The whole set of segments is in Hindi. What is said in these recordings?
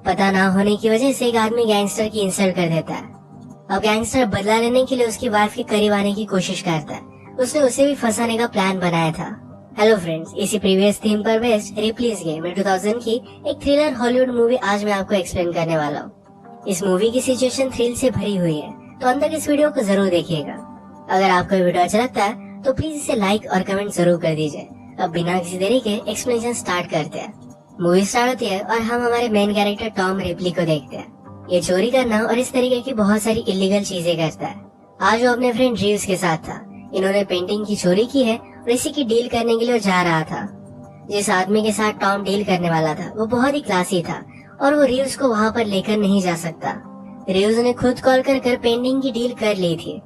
पता ना होने की वजह से एक आदमी गैंगस्टर की इंसल्ट कर देता है। अब गैंगस्टर बदला लेने के लिए उसकी वाइफ के करीब आने की कोशिश करता है। उसने उसे भी फंसाने का प्लान बनाया था। हेलो फ्रेंड्स, इसी प्रीवियस थीम पर बेस्ड रिप्लेस गेम 2000 की एक थ्रिलर हॉलीवुड मूवी आज मैं आपको एक्सप्लेन करने वाला हूँ। इस मूवी की सिचुएशन थ्रिल से भरी हुई है, तो अंत तक इस वीडियो को जरूर देखिएगा। अगर आपको वीडियो अच्छा लगता है तो प्लीज इसे लाइक और कमेंट जरूर कर दीजिए। अब बिना किसी देरी के एक्सप्लेनेशन स्टार्ट करते हैं। मूवी स्टार्ट होती है और हम हमारे मेन कैरेक्टर टॉम रिपली को देखते हैं। ये चोरी करना और इस तरीके की बहुत सारी इलीगल चीजें करता है। आज वो अपने फ्रेंड रीव्स के साथ था। इन्होंने पेंटिंग की चोरी की है और इसी की डील करने के लिए जा रहा था। जिस आदमी के साथ टॉम डील करने वाला था वो बहुत ही क्लासी था और वो रीव्स को वहाँ पर लेकर नहीं जा सकता। रीव्स ने खुद कॉल कर पेंटिंग की डील कर ली थी।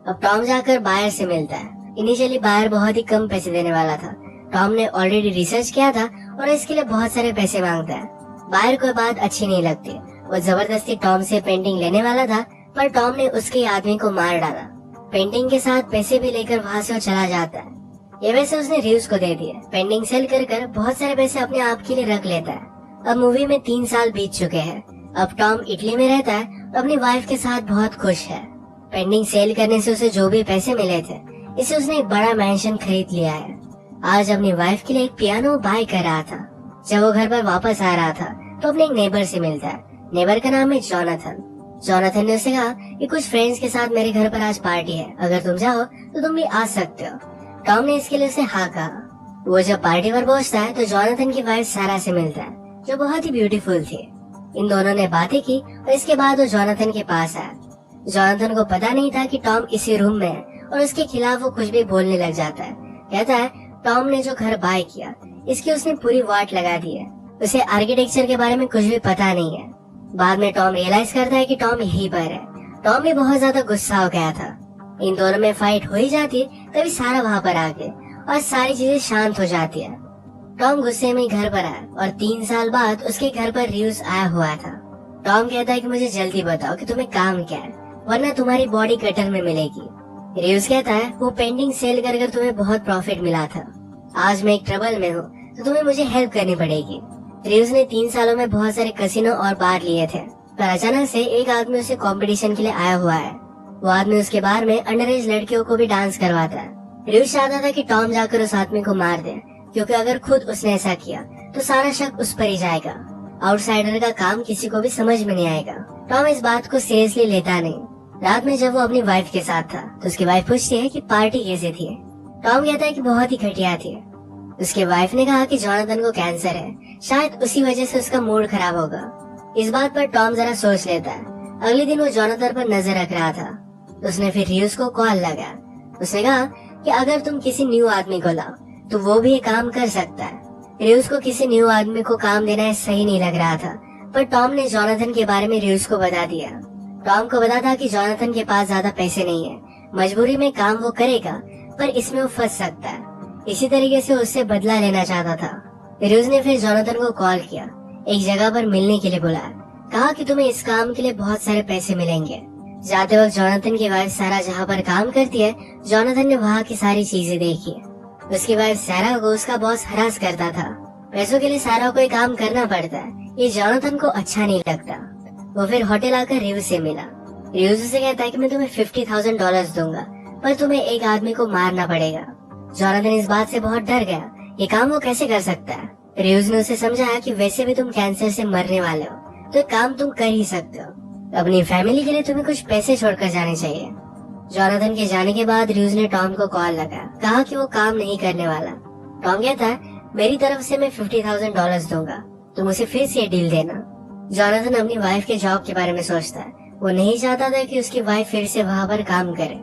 अब टॉम जाकर बायर से मिलता है। इनिशियली बायर बहुत ही कम पैसे देने वाला था। टॉम ने ऑलरेडी रिसर्च किया था और इसके लिए बहुत सारे पैसे मांगता है। बायर को बात अच्छी नहीं लगती। वो जबरदस्ती टॉम से पेंटिंग लेने वाला था, पर टॉम ने उसके आदमी को मार डाला। पेंटिंग के साथ पैसे भी लेकर वहाँ से वो चला जाता है। ये वैसे उसने रीव्स को दे दिए। पेंटिंग सेल कर बहुत सारे पैसे अपने आप के लिए रख लेता है। अब मूवी में 3 साल बीत चुके हैं। अब टॉम इटली में रहता है और अपनी वाइफ के साथ बहुत खुश है। पेंटिंग सेल करने से उसे जो भी पैसे मिले थे, इसे उसने एक बड़ा मैंशन खरीद लिया है। आज अपनी वाइफ के लिए एक पियानो बाय कर रहा था। जब वो घर पर वापस आ रहा था तो अपने एक नेबर से मिलता है। नेबर का नाम है जॉनथन। जॉनथन ने उसे कहा कि कुछ फ्रेंड्स के साथ मेरे घर पर आज पार्टी है, अगर तुम चाहो तो तुम भी आ सकते हो। टॉम ने इसके लिए उसे हाँ कहा। वो जब पार्टी पर पहुंचता है तो जॉनथन की वाइफ सारा से मिलता है, जो बहुत ही ब्यूटीफुल थी। इन दोनों ने बातें की और इसके बाद वो जॉनथन के पास आया। जॉनथन को पता नहीं था कि टॉम इसी रूम में है और उसके खिलाफ वो कुछ भी बोलने लग जाता है। कहता है टॉम ने जो घर बाय किया इसकी उसने पूरी वाट लगा दी है। उसे आर्किटेक्चर के बारे में कुछ भी पता नहीं है। बाद में टॉम रियलाइज करता है कि टॉम यहीं पर है। टॉम भी बहुत ज्यादा गुस्सा हो गया था। इन दोनों में फाइट हो ही जाती तभी सारा वहाँ पर आके और सारी चीजें शांत हो जाती है। टॉम गुस्से में घर पर आया और 3 साल बाद उसके घर पर रीव्स आया हुआ था। टॉम कहता है कि मुझे जल्दी बताओ कि तुम्हें काम क्या है, वरना तुम्हारी बॉडी कटर में मिलेगी। रीव्स कहता है वो पेंटिंग सेल कर तुम्हें बहुत प्रॉफिट मिला था। आज मैं एक ट्रबल में हूँ तो तुम्हें मुझे हेल्प करनी पड़ेगी। रीव्स ने 3 सालों में बहुत सारे कसिनो और बार लिए थे, पर अचानक से एक आदमी उसे कंपटीशन के लिए आया हुआ है। वो आदमी उसके बार में अंडर एज लड़कियों को भी डांस करवाता है। रीव्स चाहता था कि टॉम जाकर उस आदमी को मार दे, क्योंकि अगर खुद उसने ऐसा किया तो सारा शक उस पर ही जाएगा। आउटसाइडर का काम किसी को भी समझ में नहीं आएगा। टॉम इस बात को सीरियसली लेता नहीं। रात में जब वो अपनी वाइफ के साथ था तो उसकी वाइफ पूछती है कि पार्टी कैसे थी। टॉम कहता है कि बहुत ही घटिया थी। उसकी वाइफ ने कहा कि जॉनथन को कैंसर है, शायद उसी वजह से उसका मूड खराब होगा। इस बात पर टॉम जरा सोच लेता है। अगले दिन वो जॉनथन पर नजर रख रहा था। उसने फिर रीव्स को कॉल लगाया। उसने कहा कि अगर तुम किसी न्यू आदमी को लाओ तो वो भी ये काम कर सकता है। रीव्स को किसी न्यू आदमी को काम देना सही नहीं लग रहा था, पर टॉम ने जॉनथन के बारे में रीव्स को बता दिया। टॉम को पता था कि जॉनथन के पास ज्यादा पैसे नहीं है। मजबूरी में काम वो करेगा, पर इसमें वो फंस सकता है। इसी तरीके से उससे बदला लेना चाहता था। रीव्स ने फिर जॉनथन को कॉल किया, एक जगह पर मिलने के लिए बुलाया। कहा कि तुम्हें इस काम के लिए बहुत सारे पैसे मिलेंगे। जाते वक्त जॉनथन की वाइफ सारा जहाँ पर काम करती है, जॉनथन ने वहाँ की सारी चीजें देखी। उसकी वाइफ सारा को उसका बॉस हरास करता था। पैसों के लिए सारा को काम करना पड़ता है। ये जॉनथन को अच्छा नहीं लगता। वो फिर होटल आकर रीव्स से मिला। रीव्स से कहता है कि मैं तुम्हें $50,000 दूंगा, पर तुम्हें एक आदमी को मारना पड़ेगा। जॉनथन इस बात से बहुत डर गया। ये काम वो कैसे कर सकता है। रीव्स ने उसे समझाया कि वैसे भी तुम कैंसर से मरने वाले हो, तो काम तुम कर ही सकते हो। अपनी फैमिली के लिए तुम्हें कुछ पैसे छोड़कर जाने चाहिए। जॉनथन के जाने के बाद रीव्स ने टॉम को कॉल लगाया। कहा कि वो काम नहीं करने वाला। टॉम कहता है मेरी तरफ से मैं $50,000 दूंगा, तुम उसे फिर से डील देना। जॉनथन अपनी वाइफ के जॉब के बारे में सोचता है। वो नहीं चाहता था कि उसकी वाइफ फिर से वहाँ पर काम करे।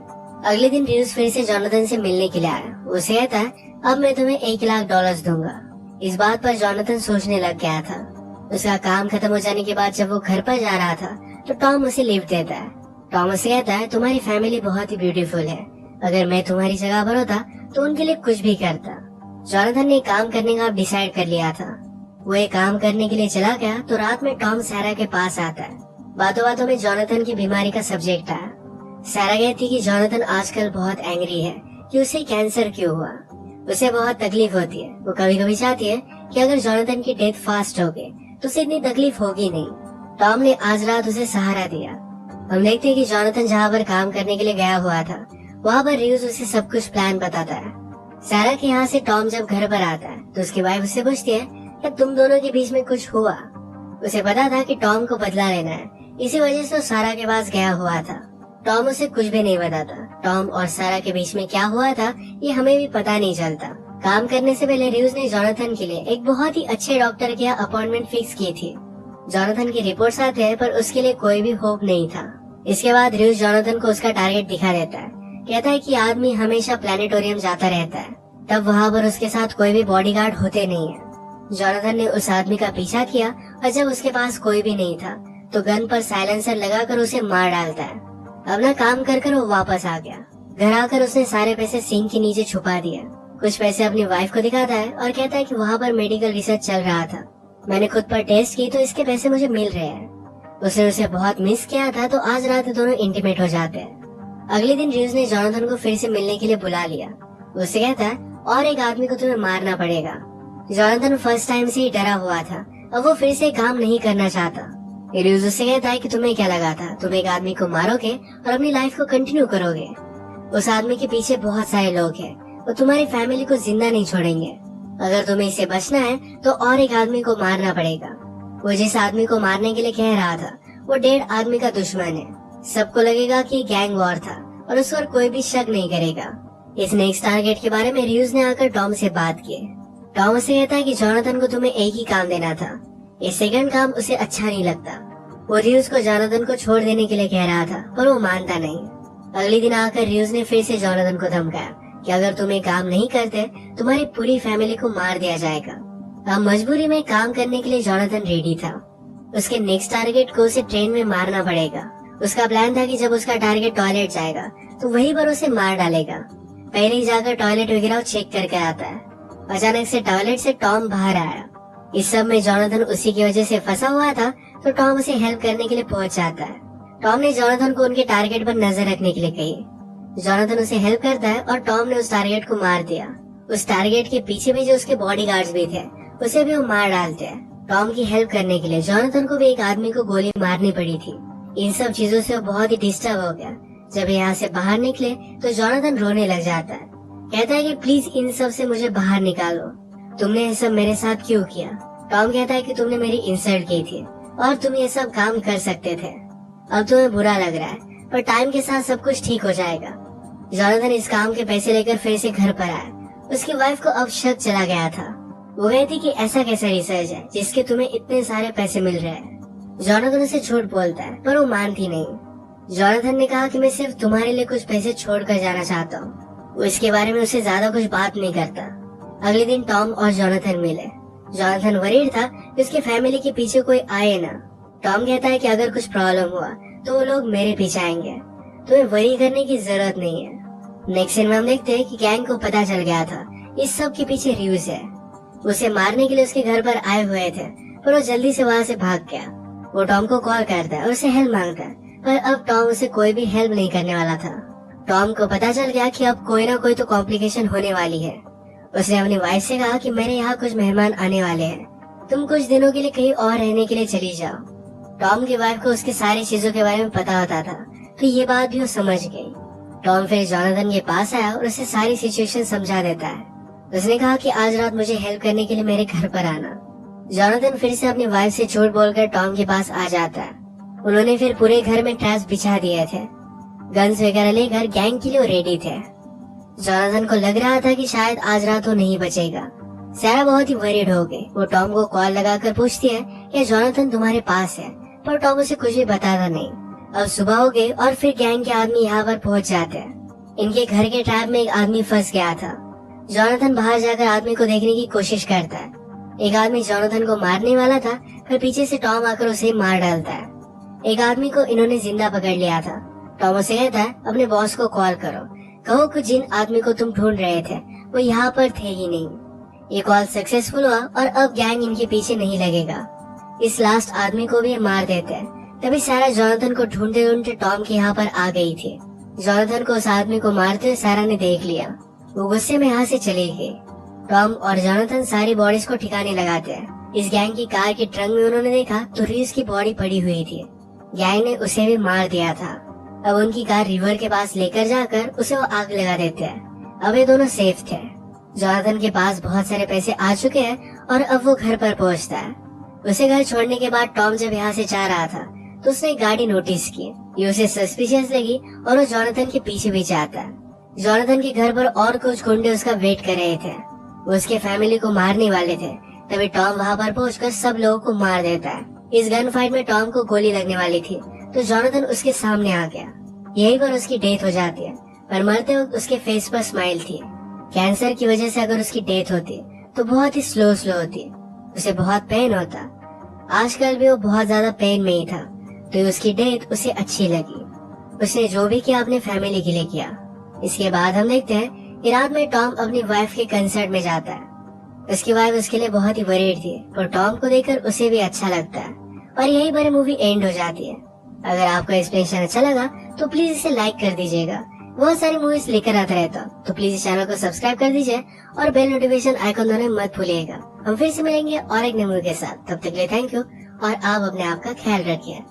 अगले दिन रीव्स फिर से जॉनथन से मिलने के लिए आया। उसे कहता है अब मैं तुम्हें $1,00,000 दूंगा। इस बात पर जॉनथन सोचने लग गया था। उसका काम खत्म हो जाने के बाद जब वो घर पर जा रहा था तो टॉम उसे लिफ्ट देता है। टॉम उसे कहता है तुम्हारी फैमिली बहुत ही ब्यूटीफुल है, अगर मैं तुम्हारी जगह पर होता तो उनके लिए कुछ भी करता। जॉनथन ने काम करने का डिसाइड कर लिया था। वो एक काम करने के लिए चला गया तो रात में टॉम सारा के पास आता है। बातों बातों में जॉनथन की बीमारी का सब्जेक्ट आया। सारा कहती कि जॉनथन आजकल बहुत एंग्री है कि उसे कैंसर क्यों हुआ। उसे बहुत तकलीफ होती है। वो कभी कभी चाहती है कि अगर जॉनथन की डेथ फास्ट हो गई तो उसे इतनी तकलीफ होगी नहीं। टॉम ने आज रात उसे सहारा दिया। हम देखते हैं कि जोनाथन जहाँ पर काम करने के लिए गया हुआ था वहाँ पर र्यूज उसे सब कुछ प्लान बताता है। सारा के यहाँ से टॉम जब घर पर आता है तो उसकी वाइफ उससे पूछती है कि तुम दोनों के बीच में कुछ हुआ। उसे पता था कि टॉम को बदला लेना है, इसी वजह से वो सारा के पास गया हुआ था। टॉम उसे कुछ भी नहीं बताता। टॉम और सारा के बीच में क्या हुआ था ये हमें भी पता नहीं चलता। काम करने से पहले र्यूज ने जोनाथन के लिए एक बहुत ही अच्छे डॉक्टर के यहाँ अपॉइंटमेंट फिक्स की थी। जोनाथन की रिपोर्ट्स आते हैं पर उसके लिए कोई भी होप नहीं था। इसके बाद र्यूज जोनाथन को उसका टारगेट दिखा देता है। कहता है कि आदमी हमेशा प्लेनेटोरियम जाता रहता है, तब वहाँ पर उसके साथ कोई भी बॉडीगार्ड होते नहीं है। जोनाथन ने उस आदमी का पीछा किया और जब उसके पास कोई भी नहीं था तो गन पर साइलेंसर लगाकर उसे मार डालता है। अपना काम कर वो वापस आ गया। घर आकर उसने सारे पैसे सिंक के नीचे छुपा दिए। कुछ पैसे अपनी वाइफ को दिखाता है और कहता है कि वहाँ पर मेडिकल रिसर्च चल रहा था, मैंने खुद पर टेस्ट की तो इसके पैसे मुझे मिल रहे हैं। उसने उसे बहुत मिस किया था तो आज रात दोनों इंटीमेट हो जाते हैं। अगले दिन र्यूज ने जोनाथन को फिर से मिलने के लिए बुला लिया। उससे कहता है और एक आदमी को तुम्हें मारना पड़ेगा। जोनाथन फर्स्ट टाइम से ही डरा हुआ था और वो फिर से काम नहीं करना चाहता। र्यूज उससे कहता है कि तुम्हें क्या लगा था तुम एक आदमी को मारोगे और अपनी लाइफ को कंटिन्यू करोगे। उस आदमी के पीछे बहुत सारे लोग हैं, वो तुम्हारी फैमिली को जिंदा नहीं छोड़ेंगे। अगर तुम्हें इससे बचना है तो और एक आदमी को मारना पड़ेगा। वो जिस आदमी को मारने के लिए कह रहा था वो डेड आदमी का दुश्मन है। सबको लगेगा कि गैंग वॉर था और उस पर कोई भी शक नहीं करेगा। इस नेक्स्ट टारगेट के बारे में र्यूज ने आकर टॉम से बात की। टॉम उसे कहता है कि जोनाथन को तुम्हें एक ही काम देना था, ये सेकंड काम उसे अच्छा नहीं लगता। वो र्यूज को जोनाथन को छोड़ देने के लिए कह रहा था पर वो मानता नहीं। अगले दिन आकर र्यूज ने फिर से जोनाथन को धमकाया कि अगर तुम ये काम नहीं करते तुम्हारी पूरी फैमिली को मार दिया जाएगा। अब मजबूरी में काम करने के लिए जोनाथन रेडी था। उसके नेक्स्ट टारगेट को उसे ट्रेन में मारना पड़ेगा। उसका प्लान था कि जब उसका टारगेट टॉयलेट जाएगा तो वहीं पर उसे मार डालेगा। पहले ही जाकर टॉयलेट वगैरह चेक करके आता है। अचानक से टॉयलेट से टॉम बाहर आया। इस सब में जोनाथन उसी की वजह से फंसा हुआ था तो टॉम उसे हेल्प करने के लिए पहुंच जाता है। टॉम ने जोनाथन को उनके टारगेट पर नजर रखने के लिए कही। जोनाथन उसे हेल्प करता है और टॉम ने उस टारगेट को मार दिया। उस टारगेट के पीछे भी जो उसके बॉडीगार्ड्स भी थे उसे भी वो मार डालते हैं। टॉम की हेल्प करने के लिए जोनाथन को भी एक आदमी को गोली मारनी पड़ी थी। इन सब चीजों से वो बहुत ही डिस्टर्ब हो गया। जब यहाँ से बाहर निकले तो जोनाथन रोने लग जाता है। कहता है कि प्लीज इन सब से मुझे बाहर निकालो, तुमने ये सब मेरे साथ क्यों किया। टॉम कहता है कि तुमने मेरी इंसल्ट की थी और तुम ये सब काम कर सकते थे। अब तुम्हें बुरा लग रहा है पर टाइम के साथ सब कुछ ठीक हो जाएगा। जोनाथन इस काम के पैसे लेकर फिर से घर पर आया। उसकी वाइफ को अब शक चला गया था। वो कहती कि ऐसा कैसा रिसर्च है जिसके तुम्हें इतने सारे पैसे मिल रहे हैं। जोनाथन उसे झूठ बोलता है पर वो मानती नहीं। जोनाथन ने कहा कि मैं सिर्फ तुम्हारे लिए कुछ पैसे छोड़कर जाना चाहता हूँ। वो इसके बारे में उससे ज्यादा कुछ बात नहीं करता। अगले दिन टॉम और जोनाथन मिले। जोनाथन वरीड था कि उसकी फैमिली के पीछे कोई आए ना। टॉम कहता है कि अगर कुछ प्रॉब्लम हुआ तो वो लोग मेरे पीछे आएंगे, तुम्हें वरी करने की जरूरत नहीं है। नेक्स्ट सीन में हम देखते हैं कि गैंग को पता चल गया था इस सब के पीछे र्यूज है। उसे मारने के लिए उसके घर पर आए हुए थे पर वो जल्दी से वहाँ से भाग गया। वो टॉम को कॉल करता है और उससे हेल्प मांगता है पर अब टॉम उसे कोई भी हेल्प नहीं करने वाला था। टॉम को पता चल गया कि अब कोई ना कोई तो कॉम्प्लिकेशन होने वाली है। उसने अपनी वाइफ से कहा कि मेरे यहाँ कुछ मेहमान आने वाले हैं, तुम कुछ दिनों के लिए कहीं और रहने के लिए चली जाओ। टॉम की वाइफ को उसकी सारी चीजों के बारे में पता होता था तो ये बात भी वो समझ गई। टॉम फिर जोनाथन के पास आया और उसे सारी सिचुएशन समझा देता है। उसने कहा कि आज रात मुझे हेल्प करने के लिए मेरे घर पर आना। जोनाथन फिर से अपनी वाइफ से झूठ बोलकर टॉम के पास आ जाता है। उन्होंने फिर पूरे घर में ट्रैप्स बिछा दिए थे। गन्स वगैरह लेकर गैंग के लिए रेडी थे। जोनाथन को लग रहा था कि शायद आज रात वो नहीं बचेगा। सारा बहुत ही वरीड हो गई। वो टॉम को कॉल लगाकर पूछती है कि जोनाथन तुम्हारे पास है, पर टॉम उसे कुछ भी बताता नहीं। अब सुबह हो गई और फिर गैंग के आदमी यहाँ पर पहुँच जाते हैं। इनके घर के ट्रैप में एक आदमी फंस गया था। जोनाथन बाहर जाकर आदमी को देखने की कोशिश करता है। एक आदमी जोनाथन को मारने वाला था पर पीछे से टॉम आकर उसे मार डालता है। एक आदमी को इन्होंने जिंदा पकड़ लिया था। टॉम उसे कहता है अपने बॉस को कॉल करो, कहो कि जिन आदमी को तुम ढूंढ रहे थे वो यहाँ पर थे ही नहीं। ये कॉल सक्सेसफुल हुआ और अब गैंग इनके पीछे नहीं लगेगा। इस लास्ट आदमी को भी मार देते हैं। तभी सारा जोनाथन को ढूंढते ढूंढते टॉम के यहाँ पर आ गई थी। जोनाथन को उस आदमी को मारते हुए सारा ने देख लिया। वो गुस्से में यहाँ से चली गई। टॉम और जोनाथन सारी बॉडीज को ठिकाने लगाते हैं इस गैंग की कार के ट्रंक में उन्होंने देखा तो रीस की बॉडी पड़ी हुई थी। गैंग ने उसे भी मार दिया था। अब उनकी कार रिवर के पास लेकर जाकर उसे वो आग लगा देते हैं। अब ये दोनों सेफ थे। जॉनथन के पास बहुत सारे पैसे आ चुके हैं और अब वो घर पर पहुंचता है। उसे घर छोड़ने के बाद टॉम जब यहाँ से जा रहा था तो उसने एक गाड़ी नोटिस की। ये उसे सस्पिशियस लगी और वो जॉनथन के पीछे पीछे आता है। जॉनथन के घर पर और कुछ गुंडे उसका वेट कर रहे थे। वो उसके फैमिली को मारने वाले थे। तभी टॉम वहाँ पर पहुंचकर सब लोगों को मार देता है। इस गन फाइट में टॉम को गोली लगने वाली थी तो जॉनथन उसके सामने आ गया। यहीं पर उसकी डेथ हो जाती है, पर मरते वक्त उसके फेस पर स्माइल थी। कैंसर की वजह से अगर उसकी डेथ होती तो बहुत ही स्लो होती, उसे बहुत पेन होता। आजकल भी वो बहुत ज्यादा पेन में ही था, तो उसकी डेथ उसे अच्छी लगी। उसने जो भी किया अपने फैमिली के लिए किया। इसके बाद हम देखते हैं कि रात में टॉम अपनी वाइफ के कंसर्ट में जाता है। उसकी वाइफ उसके लिए बहुत ही वरीड थी और टॉम को देखकर उसे भी अच्छा लगता है और यहीं पर मूवी एंड हो जाती है। अगर आपको एक्सप्लेनेशन अच्छा लगा तो प्लीज इसे लाइक कर दीजिएगा। बहुत सारी मूवीज लेकर आता रहता हूँ, तो प्लीज इस चैनल को सब्सक्राइब कर दीजिए और बेल नोटिफिकेशन आइकन दबाना मत भूलिएगा। हम फिर से मिलेंगे और एक नए मूवी के साथ। तब तक के लिए थैंक यू और आप अपने आप का ख्याल रखिए।